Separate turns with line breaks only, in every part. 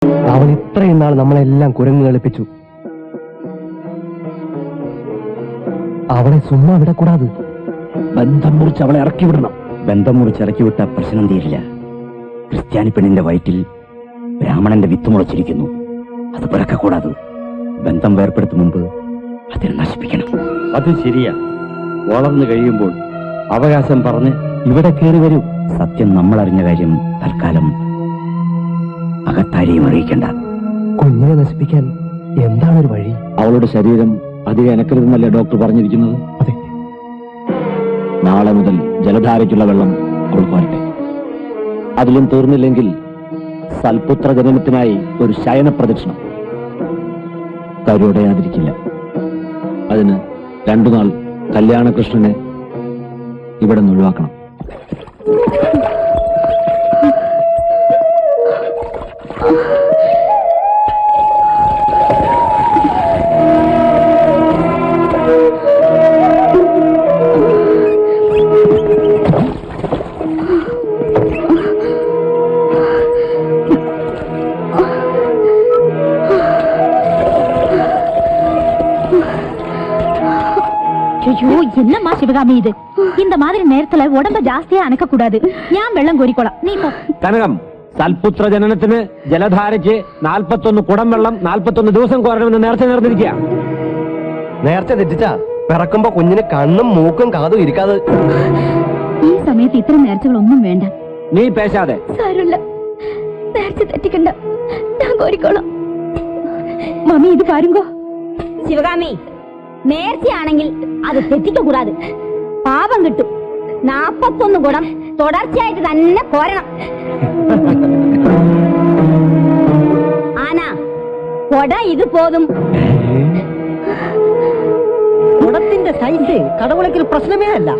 അവൻ ഇത്രയും നാൾ നമ്മളെല്ലാം കുരങ്ങ് കളിപ്പിച്ചു. അവളെ സുമ്മാ വിടക്കൂടാതെ. ബന്ധം മുറിച്ച് അവളെ ഇറക്കി വിടണം.
ബന്ധം മുറിച്ച് ഇറക്കി വിട്ട പ്രശ്നം തീരില്ല. ക്രിസ്ത്യാനി പെണ്ണിന്റെ വയറ്റിൽ ബ്രാഹ്മണന്റെ വിത്ത് മുളച്ചിരിക്കുന്നു. അത് പിറക്കക്കൂടാതെ. ബന്ധം വേർപ്പെടുത്തും മുമ്പ് അതിനെ നശിപ്പിക്കണം.
അത് ശരിയാ. വളർന്നു കഴിയുമ്പോൾ അവകാശം പറഞ്ഞ്
ഇവിടെ കയറി വരൂ. സത്യം നമ്മൾ അറിഞ്ഞ കാര്യം തൽക്കാലം അകത്താരെയും അറിയിക്കണ്ട.
കുഞ്ഞിനെ നശിപ്പിക്കാൻ എന്താണൊരു വഴി?
അവളുടെ ശരീരം അധികം അനക്കരുതെന്നല്ലേ ഡോക്ടർ പറഞ്ഞിരിക്കുന്നത്?
അതെ.
നാളെ മുതൽ ജലധാരയ്ക്കുള്ള വെള്ളം അവൾ കോരട്ടെ. അതിലും തീർന്നില്ലെങ്കിൽ സൽപുത്ര ജനനത്തിനായി ഒരു ശയന പ്രദക്ഷിണം. കരുടയാതിരിക്കില്ല. അതിന് 2 നാൾ കല്യാണകൃഷ്ണനെ ഇവിടെ നിന്ന് ഒഴിവാക്കണം.
ஐயோ, என்னம்மா சிவகாமி இது? இந்த மாதிரி நேரத்துல உடம்ப ஜாஸ்தியா அணக்க கூடாது. ഞാൻ വെള്ളം കോരിക്കോളാം, നീ പോ.
കനകം, സൽപുത്ര ജനനത്തിന് ജലധാരയ്ക്ക് 41 കുടം വെള്ളം 41 ദിവസം കോരണമെന്ന് നേരത്തെ നേർന്നിരിക്കുക.
നേരത്തെ തെറ്റിച്ചാ പിറക്കുമ്പോ കുഞ്ഞിന് കണ്ണും മൂക്കും കാതും ഇരിക്കാതെ.
ഈ സമയത്ത് ഇത്തരം നേർച്ചകളൊന്നും വേണ്ട.
നീ പേശാതെ.
സാരമില്ല, നേർച്ച തെറ്റിക്കണ്ട, ഞാൻ കോരിക്കോളാം. മമ്മി ഇത് പാരുങ്കോ.
ശിവകാമി, നേർച്ചയാണെങ്കിൽ അത് തെറ്റിക്കൂടാതെ. പാപം കിട്ടും. 41 കുടം തുടർച്ചയായിട്ട് തന്നെ കോരണം. ആന കൊട ഇത് പോതും.
കുടത്തിന്റെ സൈസ് കടവുളയ്ക്കൊരു പ്രശ്നമേ അല്ല.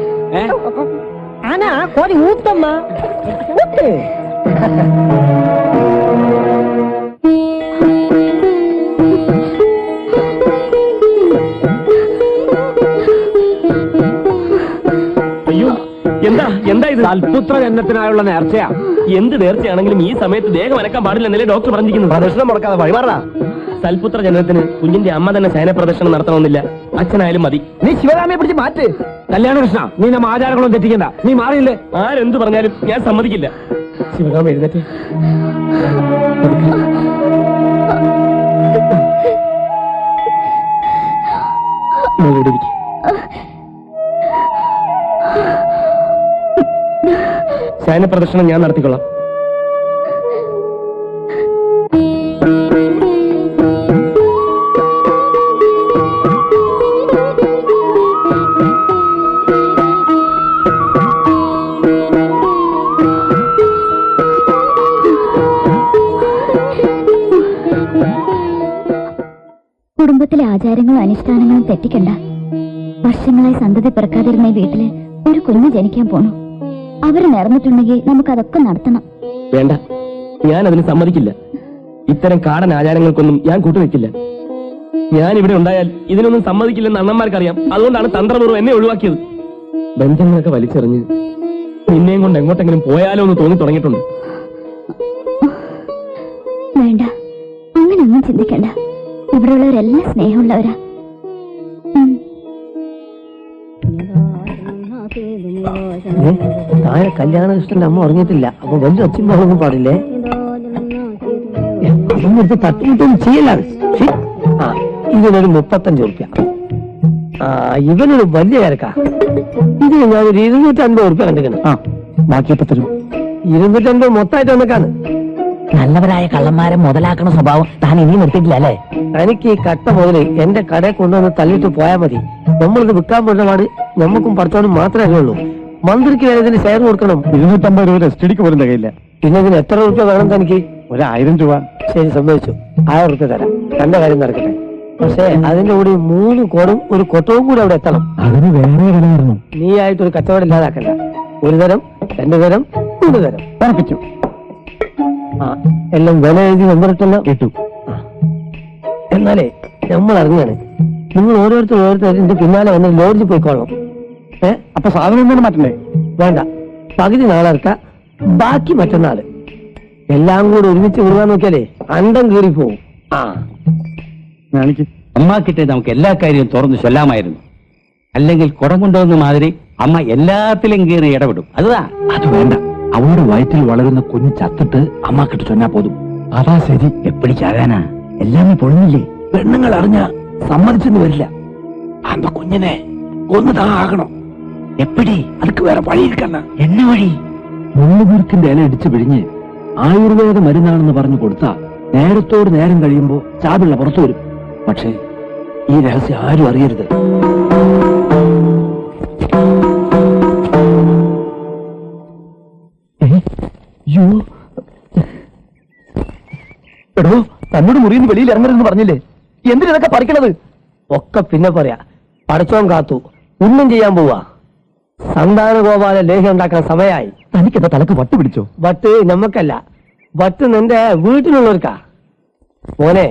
ആന കോരി ഊത്തമ്മ ഊത്ത്.
അയ്യോ, എന്താ ഇത്?
സൽപുത്ര ജനനത്തിനായുള്ള നേർച്ചയാ.
എന്ത് നേർച്ചയാണെങ്കിലും ഈ സമയത്ത് ദേഹം അനക്കാൻ പാടില്ലെന്നല്ലേ ഡോക്ടർ പറഞ്ഞിരിക്കുന്നത്?
പ്രദർശനം മുടക്കാതെ വഴിമാറാ.
സൽപുത്ര ജനനത്തിന് കുഞ്ഞിന്റെ അമ്മ തന്നെ ശയന പ്രദർശനം നടത്തണമെന്നില്ല. അച്ഛനായാലും മതി.
നീ ശിവകാമിയെ പിടിച്ച് മാറ്റ്.
കല്യാണകൃഷ്ണ, നീ നമ്മ ആചാരങ്ങളൊന്നും തെറ്റിക്കണ്ട. നീ മാറിയില്ലേ?
ആരെന്ത് പറഞ്ഞാലും ഞാൻ സമ്മതിക്കില്ല. ശിവകാമി എഴുന്നേറ്റ്. ശയന പ്രദർശനം ഞാൻ നടത്തിക്കൊള്ളാം.
കുടുംബത്തിലെ ആചാരങ്ങളും അനുഷ്ഠാനങ്ങളും തെറ്റിക്കണ്ട. വർഷങ്ങളായി സന്തതി പിറക്കാതിരുന്ന ഈ വീട്ടില് ഒരു കുഞ്ഞ് ജനിക്കാൻ പോണു. അവര് നേർന്നിട്ടുണ്ടെങ്കിൽ നമുക്കതൊക്കെ നടത്തണം.
വേണ്ട, ഞാൻ അതിന് സമ്മതിക്കില്ല. ഇത്തരം കാടൻ ആചാരങ്ങൾക്കൊന്നും ഞാൻ കൂട്ടുവെക്കില്ല. ഞാൻ ഇവിടെ ഉണ്ടായാൽ ഇതിനൊന്നും സമ്മതിക്കില്ലെന്ന് അണ്ണന്മാർക്കറിയാം. അതുകൊണ്ടാണ് തന്ത്രപൂർവ്വം എന്നെ ഒഴിവാക്കിയത്. ബന്ധങ്ങളൊക്കെ വലിച്ചെറിഞ്ഞ് നിന്നെയും കൊണ്ട് എങ്ങോട്ടെങ്കിലും പോയാലോ എന്ന് തോന്നി തുടങ്ങിയിട്ടുണ്ട്.
വേണ്ട, അങ്ങനെയൊന്നും ചിന്തിക്കണ്ട. ഇവിടെയുള്ളവരെല്ലാം സ്നേഹമുള്ളവരാ.
താഴെ കല്യാണകൃഷ്ണന്റെ അമ്മ ഉറങ്ങിയിട്ടില്ല. അപ്പൊ വലിയ ഒച്ചയും ബഹളമൊന്നും പാടില്ലേ. അതൊന്നും എടുത്ത് തട്ടിയിട്ടൊന്നും ചെയ്യലാണ്. ഇതിനൊരു 35 ഉറുപ്പ്യ. ഇവനൊരു വലിയ തിരക്കാ. ഇതിന് ഞാനൊരു 250 ഉറുപ്പ്യ കണ്ടിരിക്കണം.
ബാക്കിയപ്പോ തരും.
250 മൊത്തമായിട്ട് വന്നേക്കാണ്.
നല്ലവരായ കള്ളന്മാരെ മുതലാക്കണ സ്വഭാവം താൻ ഇനിയും നിർത്തിയിട്ടില്ല അല്ലേ?
എനിക്ക് ഈ കട്ട മുതല് എന്റെ കടയിൽ കൊണ്ടുവന്ന് തള്ളിയിട്ട് പോയാൽ മതി. നമ്മളിത് വിൽക്കാൻ പോരുന്ന പാട് നമുക്കും പഠിച്ചവനും മാത്രമേ ഉള്ളൂ. മന്ത്രിക്ക് വരെ ഇതിന് ഷെയർ കൊടുക്കണം.
250 രൂപ സ്റ്റഡിക്ക് പോലും തികയില്ല.
പിന്നെ ഇതിന് എത്ര രൂപ വേണം തനിക്ക്?
1000 രൂപ.
ശരി, സമ്മതിച്ചു. 1000 രൂപ തരാം. എന്റെ കാര്യം നടക്കട്ടെ. പക്ഷേ അതിന്റെ കൂടി 3 കോടും ഒരു കൊട്ടവും കൂടി അവിടെ എത്തണം.
അതിന് വേറെ വിലയായിരുന്നു.
നീ ആയിട്ട് ഒരു കച്ചവടം ഇല്ലാതാക്കണ്ട. 1 തരം, 2 തരം, 3 തരം
ഉറപ്പിച്ചു.
എല്ലാം വില എഴുതി നമ്പറിട്ടല്ലോ
കേട്ടു.
എന്നാലേ നമ്മൾ അറിഞ്ഞാണ്. നിങ്ങൾ ഓരോരുത്തരും എന്റെ പിന്നാലെ വന്ന് ലോഡ്ജിൽ പോയിക്കോളണം.
അപ്പൊ സാധനം എന്താണ് മാറ്റണ്ടേ?
വേണ്ട, പകുതി നാളെ ഇറക്കാം, ബാക്കി മറ്റന്നാള്. എല്ലാം കൂടെ ഒരുമിച്ച് മുറുകാൻ നോക്കിയാലേ അണ്ടം കീറി പോവും. ആ
അമ്മക്കിട്ട് നമുക്ക് എല്ലാ കാര്യവും തുറന്നു ചൊല്ലാമായിരുന്നു. അല്ലെങ്കിൽ കുടം കൊണ്ടുവന്ന മാതിരി അമ്മ എല്ലാത്തിലും കയറി ഇടപെടും. അതുതാ
അത് വേണ്ട. അവളുടെ വയറ്റിൽ വളരുന്ന കുഞ്ഞ് ചത്തിട്ട് അമ്മാക്കിട്ട് ചൊന്നാ പോതും. അതാ ശരി.
എപ്പടി ചാകാനാ? എല്ലാമേ പൊളിഞ്ഞില്ലേ?
പെണ്ണുങ്ങൾ അറിഞ്ഞ സമ്മതിച്ചെന്ന് വരില്ല. അന്ത കുഞ്ഞിനെ കൊന്നുതാ ആകണം.
എപ്പടി?
അതുക്ക് വേറെ വഴി ഇരിക്കണ്ട.
എന്നെ വഴി?
മുള്ളുപീർക്കിന്റെ ഇല ഇടിച്ചു പിഴിഞ്ഞ് ആയുർവേദ മരുന്നാണെന്ന് പറഞ്ഞു കൊടുത്താ നേരത്തോട് നേരം കഴിയുമ്പോ ചാപിള്ള പുറത്തു വരും. പക്ഷേ ഈ രഹസ്യം ആരും അറിയരുത്. എടോ, തന്നോട് മുറിയിൽ വെളിയിൽ ഇറങ്ങരുതെന്ന് പറഞ്ഞില്ലേ? എന്തിനൊക്കെ പറിക്കണത്?
ഒക്കെ പിന്നെ പറയാ. പടച്ചോൻ കാത്തു. ഒന്നും ചെയ്യാൻ പോവാ. സന്താന ഗോപാല ലേഹ്യം ഉണ്ടാക്കാൻ സമയമായി.
തനിക്കെന്താ തലക്ക് വട്ട് പിടിച്ചോ?
വട്ട് നമ്മക്കല്ല, വട്ട് നിന്റെ വീട്ടിലുള്ളവർക്കാ. മോനെ,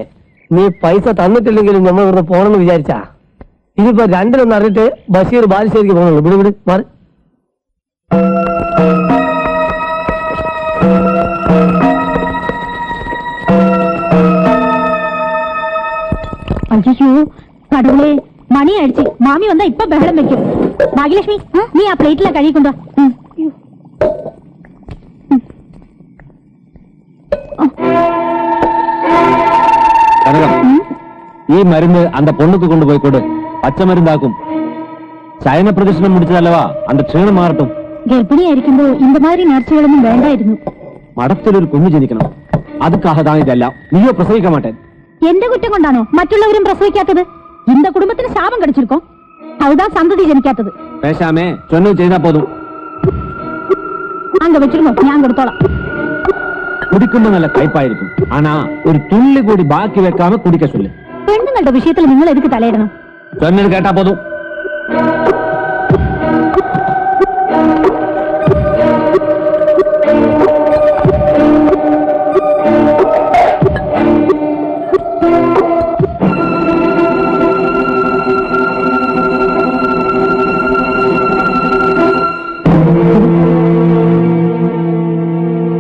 നീ പൈസ തന്നിട്ടില്ലെങ്കിലും നമ്മൾ ഇവിടുന്ന് പോണെന്ന് വിചാരിച്ചാ. ഇതിപ്പോ രണ്ടിലൊന്ന് അറിഞ്ഞിട്ട് ബഷീർ ബാലുശ്ശേരിക്ക് പോകണുള്ളൂ. വിട് വിട് മാറി.
അയ്യോ കടവുളെ, മണി അടിച്ച് മാമി വന്നാ ഇപ്പൊ ബഹളം വെക്കും. ഭാഗ്യലക്ഷ്മി, നീ ആ പ്ലേറ്റിലെ കഴുകിക്കൊണ്ടോ.
കനകം, ഈ മരുന്ന് അന്ത പൊണ്ണുക്ക് കൊണ്ടുപോയി കൊടു. പച്ചമരുന്നാക്കും. ചൈന പ്രദക്ഷിണം മുടിച്ചതല്ലവാ അന്ത ക്ഷീണം മാറട്ടും.
ഗർഭിണിയായിരിക്കുമ്പോ ഇന്തമാതിരി നേർച്ചകളൊന്നും വേണ്ടായിരുന്നു.
മടത്തിലൊരു കുഞ്ഞു ജനിക്കണം. അതുക്കാக தான் ഇതെല്ലാം. നീയോ പ്രസവിക്കാൻ മാട്ടേൻ.
എന്റെ കുറ്റം കൊണ്ടാണോ മറ്റുള്ളവരും പ്രസവിക്കാത്തത്? ഇന്ത കുടുംബത്തിന് ശാപം കടിച്ചിരിക്കോ? അവിടാ സന്തതി ജനിക്കാത്തത്.
പേശാമേ ചൊന്നു ചെയ്താ പോതും.
അങ്ക വെച്ചിരുന്നോ, ഞാൻ കൊടുത്തോളാം.
കുടിക്കുമ്പോ നല്ല കയ്പായിരിക്കും. ആനാ ഒരു തുള്ളി കൂടി ബാക്കി വെക്കാമ കുടിക്ക ചൊല്ല്.
പെണ്ണുങ്ങളുടെ വിഷയത്തിൽ നിങ്ങൾ എതുക്ക് തലയിടണം?
ചൊന്നത് കേട്ടാ പോതും.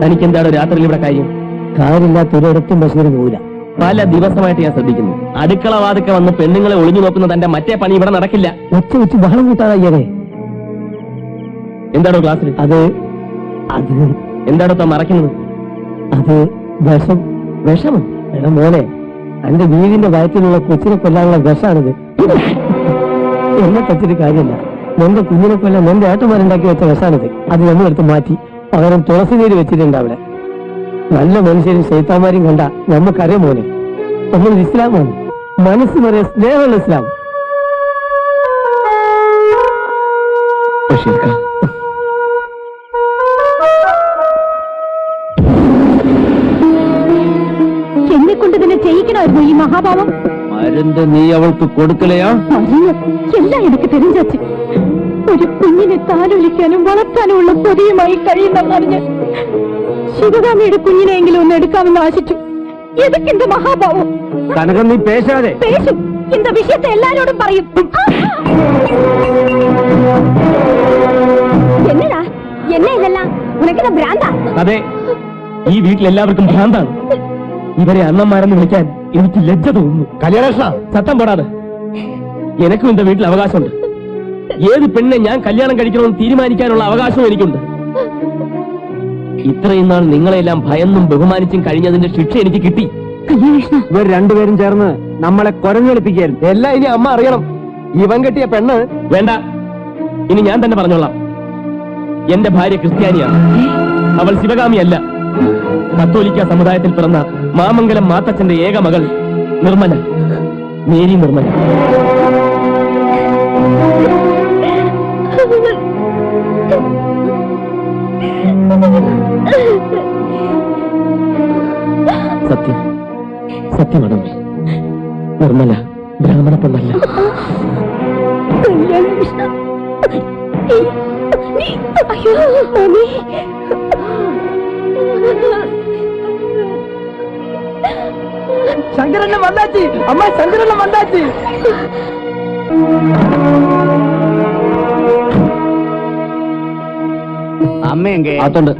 തനിക്കെന്താണ് രാത്രിയിൽ ഇവിടെ കാര്യം?
കാര്യമില്ലാത്തൊരിടത്തും ബഷീർ പോവില്ല.
പല ദിവസമായിട്ട് ഞാൻ ശ്രദ്ധിക്കുന്നു. അടുക്കള വാതിക്ക വന്ന് പെണ്ണുങ്ങളെ ഒളിഞ്ഞു നോക്കുന്ന തന്റെ മറ്റേ പണി ഇവിടെ നടക്കില്ല.
ഒച്ച വെച്ച് ബഹളം കൂട്ടാതെ.
എന്താണോ ക്ലാസ്സിൽ?
അത് അത്
എന്താണോ താൻ മറക്കുന്നത്?
അത് വിഷം.
വിഷമം?
എടാ മോനെ, എന്റെ വീടിന്റെ വയറ്റിലുള്ള കൊച്ചിനെ കൊല്ലാനുള്ള വിഷാണിത്. എന്നെ പറ്റിയൊരു കാര്യമില്ല. നിന്റെ കുഞ്ഞിനെ കൊല്ലാൻ നിന്റെ ഏട്ടന്മാരുണ്ടാക്കി വെച്ച വിഷാണിത്. അത് നമ്മളെടുത്ത് മാറ്റി പകരം തുളസി നീര് വെച്ചിട്ടുണ്ട് അവിടെ. നല്ല മനുഷ്യരും ശൈത്താന്മാരും കണ്ട നമുക്കറിയാം മോനെ, നമ്മൾ ഇസ്ലാമാണ്. മനസ്സ് നിറയെ സ്നേഹമുള്ള ഇസ്ലാം.
എന്നെ കൊണ്ട് തന്നെ ചെയ്യിക്കണമായിരുന്നു ഈ മഹാഭാവം.
മരുന്ന് നീ അവൾക്ക് കൊടുക്കലയാ?
എല്ലാം എനിക്ക് തെരഞ്ഞാച്ച്. ഒരു കുഞ്ഞിനെ താലൊലിക്കാനും വളർത്താനും ഉള്ള കൊതിയുമായി കഴിയുന്നറിഞ്ഞ് ശിവകാമിയുടെ കുഞ്ഞിനെയെങ്കിലും ഒന്ന് എടുക്കാമെന്ന് ആശിച്ചു. എതൊക്കെ എന്റെ മഹാഭാവം.
കനകം, നീ പേശാതെ.
പേശും. இந்த விஷயத்தை எல்லாരോടും പറയും. എന്നടാ എന്നെ ഇതെല്ലാം ഉനക്കെന്താ ഭ്രാന്താ?
അതെ, ഈ വീട്ടിലെല്ലാവർക്കും ഭ്രാന്താണ്. ഇവരെ അണ്ണന്മാരെന്ന് വിളിക്കാൻ എനിക്ക് ലജ്ജ തോന്നുന്നു.
കല്യാണ
സത്തം പോടാതെ. എനക്കും എന്റെ വീട്ടിൽ അവകാശമുണ്ട്. ഏത് പെണ്ണെ ഞാൻ കല്യാണം കഴിക്കണമെന്ന് തീരുമാനിക്കാനുള്ള അവകാശവും എനിക്കുണ്ട്. ഇത്രയും നാൾ നിങ്ങളെല്ലാം ഭയന്നും ബഹുമാനിച്ചും കഴിഞ്ഞതിന്റെ ശിക്ഷ എനിക്ക് കിട്ടി.
ഇവർ രണ്ടുപേരും ചേർന്ന് നമ്മളെ കൊരഞ്ഞൊളിപ്പിക്കായിരുന്നു.
എല്ലാം ഇനി അമ്മ അറിയണം. ഇവൻ കെട്ടിയ പെണ്ണ്.
വേണ്ട, ഇനി ഞാൻ തന്നെ പറഞ്ഞോളാം. എന്റെ ഭാര്യ ക്രിസ്ത്യാനിയാണ്. അവൾ ശിവകാമിയല്ല. കത്തോലിക്ക സമുദായത്തിൽ പിറന്ന മാമംഗലം മാത്തച്ഛന്റെ ഏക മകൾ നിർമ്മല, മേരി നിർമ്മല. സത്യം, സത്യമാണ് നിർമ്മല ബ്രാഹ്മണ പെണ്ണല്ല.
ശങ്കരനെ വന്നാച്ചി, അമ്മ ശങ്കരനെ വന്നാച്ചി.
അമ്മയെങ്ക
അതുണ്ട്.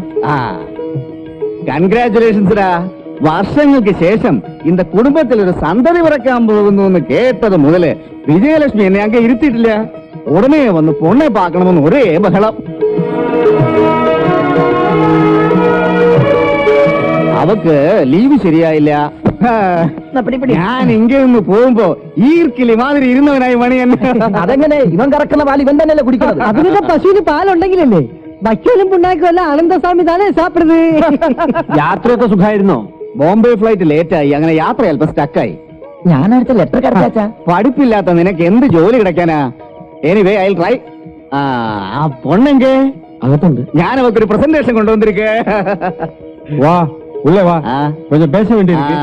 കൺഗ്രാറ്റുലേഷൻസ്ഡാ. വർഷങ്ങൾക്ക് ശേഷം இந்த കുടുംബത്തിൽ ഒരു സന്തതി പിറക്കാൻ പോകുന്നു എന്ന് കേട്ടത് മുതല് വിജയലക്ഷ്മി എന്നെ അങ്ങ് ഇരുത്തിയിട്ടില്ല. ഉടനെ വന്ന് പൊണ്ണെ പാക്കണമെന്ന് ഒരേ ബഹളം. അവക്ക് ലീവ് ശരിയായില്ല. ഞാൻ ഇങ്ങ നിന്ന് പോകുമ്പോ ഈർക്കിലി മാതിരി ഇരുന്നവനായി മണിയൻ.
അതെങ്ങനെ ഇവൻ കറക്കുന്ന പാൽ ഇവൻ തന്നെയല്ലേ കുടിക്കുന്നത്? അതിനുള്ള പശുവിന് പാലുണ്ടെങ്കിലല്ലേ. വയ്ക്കലും പുണ്ണാക്കുമല്ല ആനന്ദസ്വാമി താനേ സാപ്പിടുന്നത്.
യാത്രയൊക്കെ സുഖമായിരുന്നോ?
ബോംബെ ഫ്ലൈറ്റ് ലേറ്റായി. അങ്ങനെ യാത്ര അല്പം സ്റ്റക്കായി.
ഞാൻ അടുത്ത ലെറ്റർ കടച്ചാ
പഠിപ്പില്ലാത്ത നിനക്ക് എന്ത് ജോലി കിടക്കാനാ? Anyway I try. ആ പൊണ്ണെങ്കേ
അകത്തുണ്ട്.
ഞാൻ അവക്കൊരു പ്രസന്റേഷൻ കൊണ്ടുവന്നിരിക്കേ.
വാ ഉള്ളേ വാ,
ആ.
கொஞ்சம் பேச வேண்டியிருக்கு.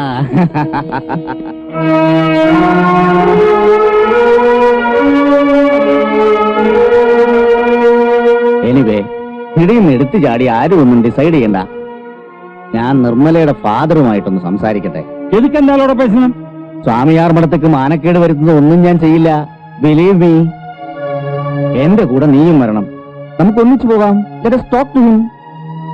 എനിവേ ഇടിന്ന് എടുത്തു ചാടി ആരും ഒന്നും ഡിസൈഡ് ചെയ്യണ്ട. ഞാൻ നിർമ്മലയുടെ ഫാദറുമായിട്ടൊന്ന് സംസാരിക്കട്ടെ.
எதுக்கு அந்த ஆளோட பேசணும்?
സ്വാമിയാർ മഠത്തേക്ക് മാനക്കേട് വരുത്തുന്നത് ഒന്നും ഞാൻ ചെയ്യില്ല. Believe me. എന്റെ കൂടെ നീയും വരണം. നമുക്ക് ഒന്നിച്ചു പോകാം. Let us talk to him.